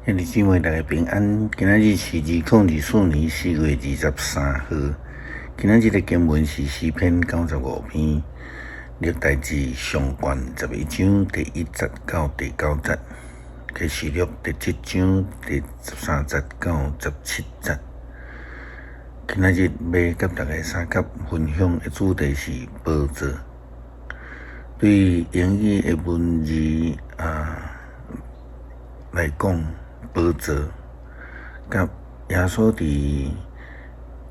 兄弟姊妹，大家平安。今仔日是2024年4月23号。今仔日的经文是诗篇95篇，历代志上卷11章第1节到第9节，启示录第7章第13节到17节。今仔日要甲大家三角分享的主题是宝座。对英语的文字来讲，宝座甲耶稣伫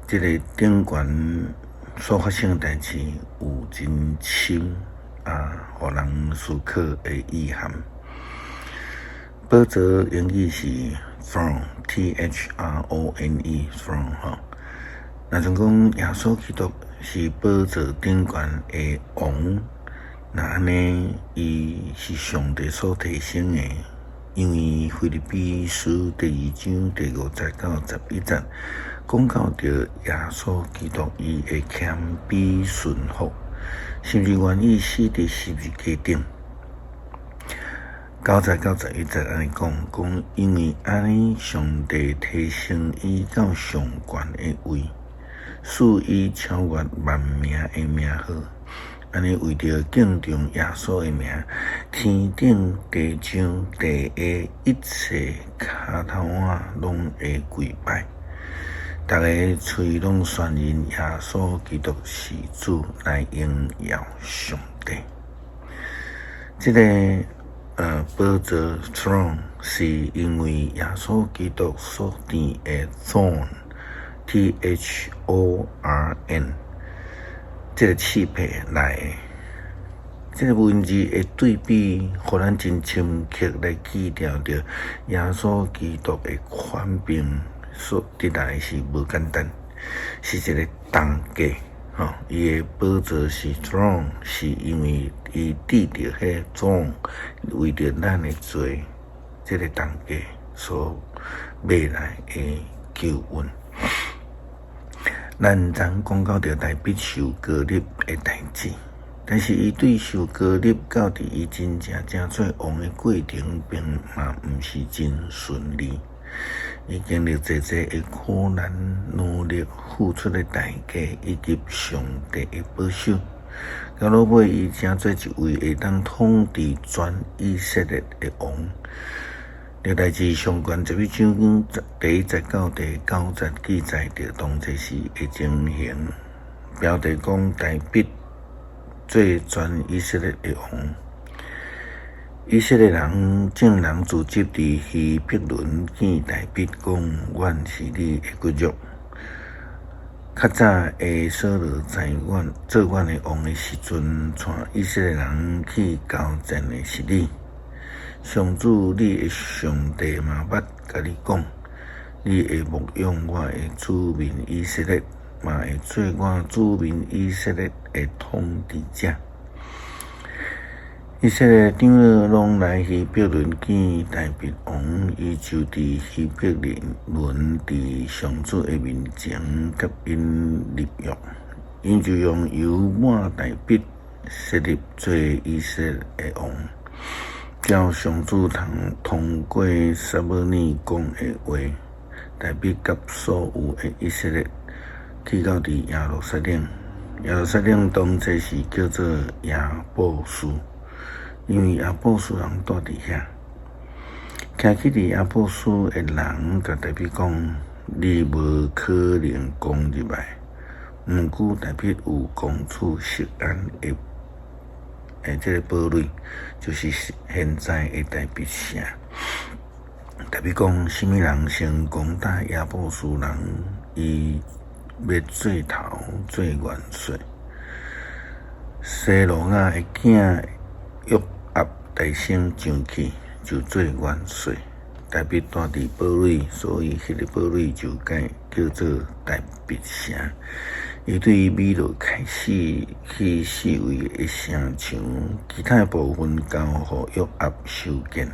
这个顶悬所发生的代志有真深互人思考的意涵。宝座英语是 throne，throne throne 那像讲耶稣基督是宝座顶悬的王，那安尼伊是上帝所提升的。因为腓立比书第2章第5节到11节讲到着耶稣基督伊会谦卑顺服，甚至愿意死伫十字架顶。9节到11节安尼讲，因为安尼上帝提升伊到上悬的位，使伊超越万名的名号。安尼为着敬重耶稣的名，天顶地上地下一切骹头拢会跪拜，逐个嘴拢宣认耶稣基督是主，来荣耀上帝。这个宝座 throne 是因为耶稣基督所占的 thorn，T-H-O-R-N。这个器皿来的，这个文字的对比，互咱真深刻来记牢着耶稣基督的权柄所得来是无简单，是一个重价。伊的宝座是 throne， 是因为伊得着迄种为着咱的罪，这个重价所买来的救恩。咱曾讲到着大必受割礼的代志，但是伊对受割礼到伫伊真正做王的过程，并嘛毋是真顺利。伊经历济的苦难、努力、付出的代价，以及上帝的保守，到落尾伊成做一位会当统治全以色列的王。历代志上卷11章第1节到第9节记载着当这时的情形，标题讲大必做全以色列的王。以色列人众人聚集伫希伯伦见大必，讲阮是你的骨肉。较早的扫罗在做阮的王的时阵，带以色列人去交战的是你。上主，你的上帝嘛捌甲你讲，你会牧养我的子民以色列，嘛会做我子民以色列的统治者。以色列长老拢来希伯伦见大必王，伊就伫希伯伦伫上主的面前甲因立约，因就用油抹大必设立做以色列的王。叫上主通过撒母耳讲的话，大必甲所有的以色列去到伫耶路撒冷。耶路撒冷当初是叫做亚布斯，因为亚布斯人住伫遐。徛起伫亚布斯的人甲大必讲：你无可能攻入来。毋过大必有公主錫安的。这个堡垒就是现在的大必城。大必讲，什么人先攻打亚布斯人，伊要做头做元帅。西罗亚的囝约押大声上去，就做元帅。大必住伫堡垒，所以迄个堡垒就改叫做大必城。伊对米罗开始去四围的城墙，其他的部分交互约押修建。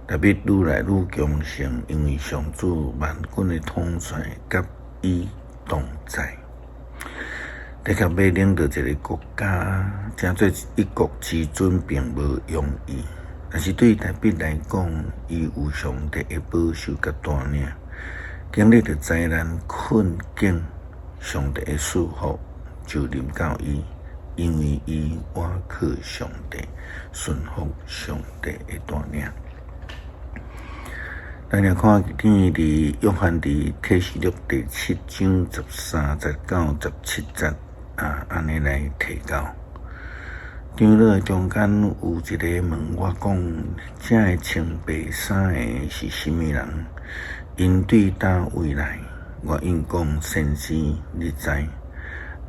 大必愈来愈强盛，因为上主万军的统帅甲伊同在。的确要领导一个国家，成做一国之尊并无容易。但是对台北来讲，伊有上帝的保守甲带领，经历着灾难困境，上帝的祝福就临到伊，因为伊倚靠上帝，顺服上帝的带领。咱来看见伫约翰伫启示录第7章13节到17节安尼来提到。长老中间有一个问我讲：这个穿白衫的是什么人？因对倒位来？我应讲：先生，你知。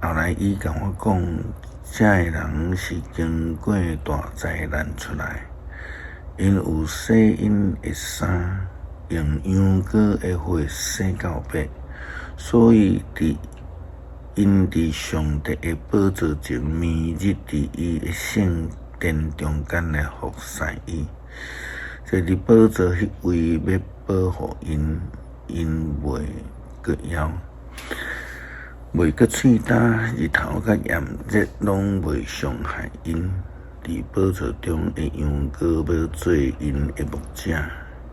后来伊甲我讲：这个人是经过大灾难出来，因有洗因的衫，用羊羔的血洗到白，所以因伫上帝的宝座前面日伫伊的圣殿中间来服侍伊。这伫宝座迄位要保护因袂搁枵，袂搁喙焦，日头甲炎热拢袂伤害因。伫宝座中的羊羔要做因的牧者，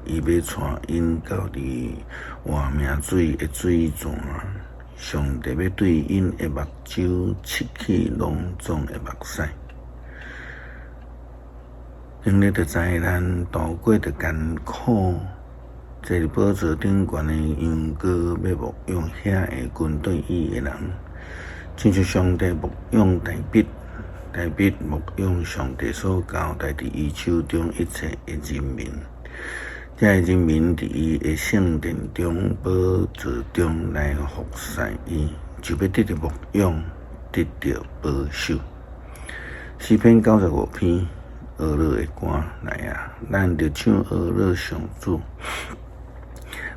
伊要带因到伫活命水的水泉。上帝要对因的目睭拭去拢总的目屎，经历着灾难，度过着艰苦，坐伫宝座顶悬的羊羔要牧养遐个跟对伊的人，亲像上帝牧养大笔牧养上帝所交代伫伊手中一切的人民。这人民伫伊的圣殿中、宝座中来服侍伊，就要得到牧养，得到保守。诗篇95篇，俄勒的歌来啊！咱着唱俄勒上主，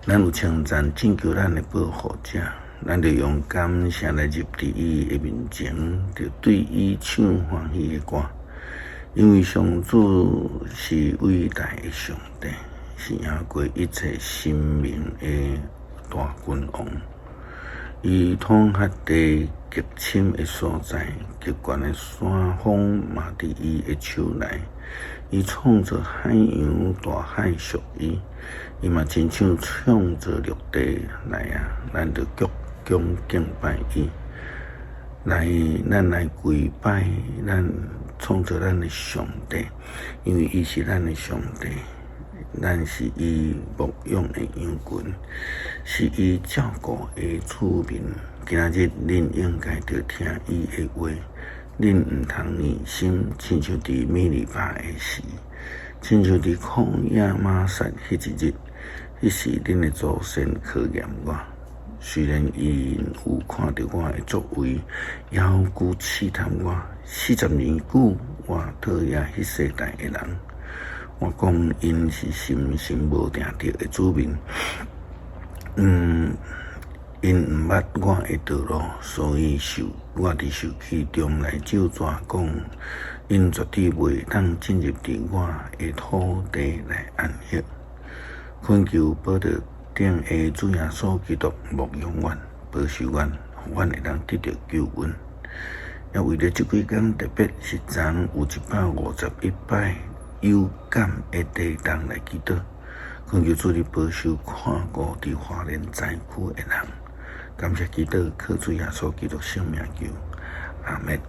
咱有称赞拯救咱的保护者，咱着用感谢来入伫伊的面前，着对伊唱欢喜的歌，因为上主是伟大的上帝。是赢过一切生命的大君王，伊统辖地极深的所在，极悬的山峰嘛伫伊的手内。伊创造海洋大海属伊，伊嘛亲像创造陆地来啊！咱着鞠躬敬拜伊，咱来跪拜咱创造咱的上帝，因为伊是咱的上帝。咱是伊牧养的羊群，是伊照顾的子民。今仔日，恁应该着听伊的话，恁毋通念心，亲像伫米利巴的时，亲像伫旷野玛撒迄一日，迄时恁的祖先考验我。虽然因有看到我的作为，犹豫试探我40年久，我讨厌迄世代的人。我讲因是心无定着的子民，因毋捌我的道路，所以我伫受气中来咒詛讲，因绝对袂当进入伫我的土地来安息。恳求保着顶的主耶稣基督牧养阮、保守阮，互阮会当得到救恩。也为了即几天，特别是昨有151摆有感的地动来祈祷，恳求主的保守看顾伫花莲灾区的人。感谢祈祷，靠主耶稣基督圣名求，阿们。